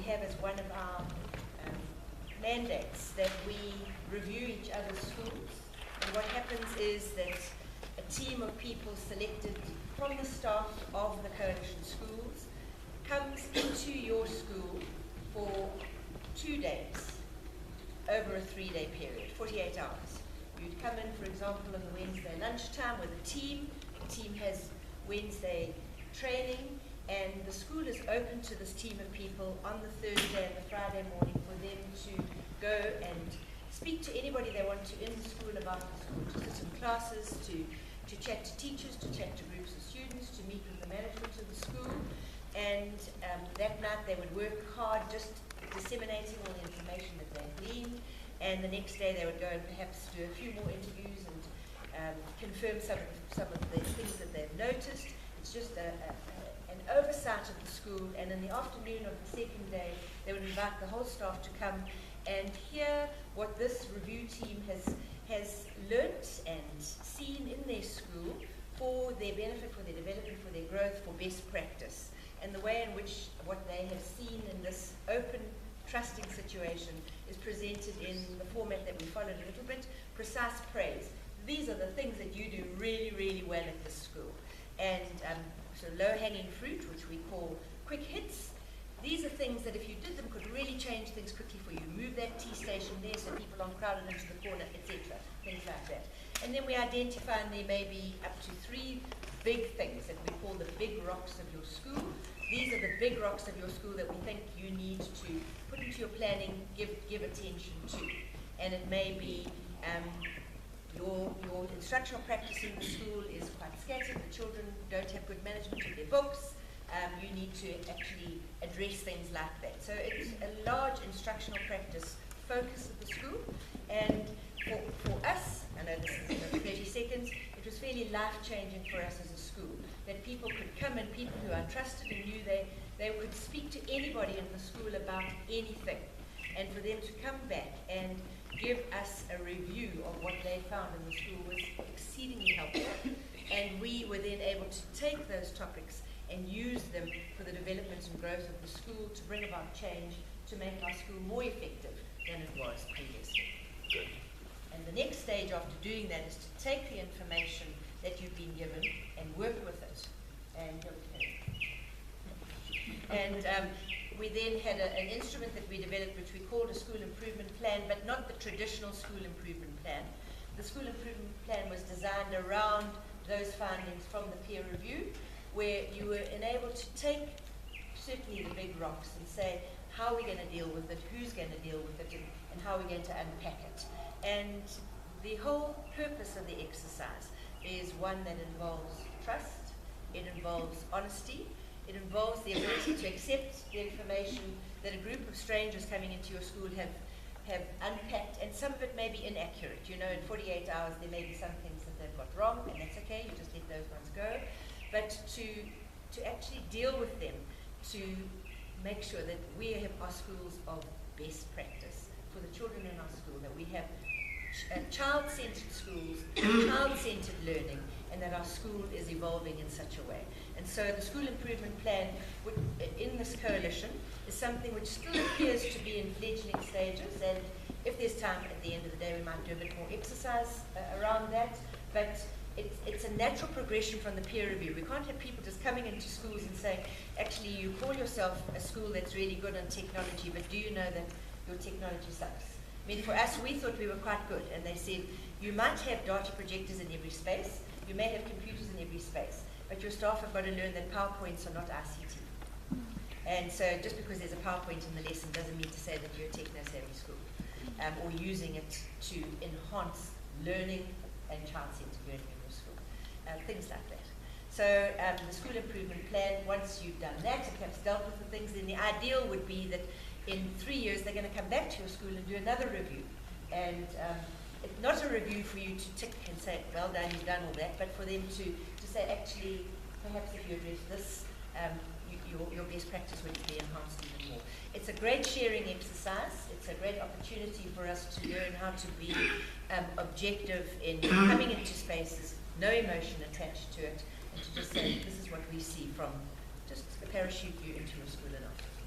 have as one of our mandates that we review each other's schools. And what happens is that a team of people selected from the staff of the coalition schools comes into your school for 2 days over a 3-day period, 48 hours. You'd come in, for example, on the Wednesday lunchtime with a team. The team has Wednesday training, and the school is open to this team of people on the Thursday and the Friday morning for them to go and speak to anybody they want to in the school about the school, to sit in classes, to chat to teachers, to chat to groups of students, to meet with the management of the school. And that night they would work hard just disseminating all the information that they gleaned. And the next day they would go and perhaps do a few more interviews and confirm some of the things that they've noticed. It's just an oversight of the school, and in the afternoon of the second day, they would invite the whole staff to come and hear what this review team has learnt and seen in their school for their benefit, for their development, for their growth, for best practice. And the way in which what they have seen in this open, trusting situation is presented in the format that we followed a little bit, precise praise. These are the things that you do really, really well at this school. And so low-hanging fruit, which we call quick hits. These are things that if you did them could really change things quickly for you. Move that tea station there so people aren't crowded into the corner, etc. Things like that. And then we identify, and there may be up to 3 big things that we call the big rocks of your school. These are the big rocks of your school that we think you need to put into your planning, give attention to. And it may be your instructional practice in the school is quite scattered. The children don't have good management of their books. You need to actually address things like that. So it's a large instructional practice focus of the school. And for us, I know this is 30 seconds, it was fairly life-changing for us as a school, that people could come in, people who are trusted and knew they could speak to anybody in the school about anything. And for them to come back and give us a review of what they found in the school was exceedingly helpful. And we were then able to take those topics and use them for the development and growth of the school, to bring about change, to make our school more effective than it was previously. Good. And the next stage after doing that is to take the information that you've been given and work with it. And we then had an instrument that we developed which we called a school improvement plan, but not the traditional school improvement plan. The school improvement plan was designed around those findings from the peer review, where you were enabled to take certainly the big rocks and say, how are we going to deal with it, who's going to deal with it, and how are we going to unpack it. And the whole purpose of the exercise is one that involves trust, it involves honesty, it involves the ability to accept the information that a group of strangers coming into your school have unpacked, and some of it may be inaccurate. You know, in 48 hours there may be some things that they've got wrong, and that's okay, you just let those ones go. But to actually deal with them, to make sure that we have our schools of best practice for the children in our school, that we have child-centered schools, child-centered learning, and that our school is evolving in such a way. And so the school improvement plan in this coalition is something which still appears to be in fledgling stages, and if there's time at the end of the day we might do a bit more exercise around that, but it's a natural progression from the peer review. We can't have people just coming into schools and saying, actually you call yourself a school that's really good on technology, but do you know that your technology sucks? I mean, for us, we thought we were quite good, and they said, you might have data projectors in every space, you may have computers in every space, but your staff have got to learn that PowerPoints are not ICT. And so just because there's a PowerPoint in the lesson doesn't mean to say that you're a techno-savvy school, or using it to enhance learning and child-centered learning in your school, things like that. So the school improvement plan, once you've done that and perhaps dealt with the things, then the ideal would be that in 3 years they're going to come back to your school and do another review. And it's not a review for you to tick and say, well done, you've done all that, but for them to say, actually, perhaps if you address this, your best practice would be enhanced even more. It's a great sharing exercise. It's a great opportunity for us to learn how to be objective in coming into spaces, no emotion attached to it, and to just say, this is what we see from just a parachute view into your school and out.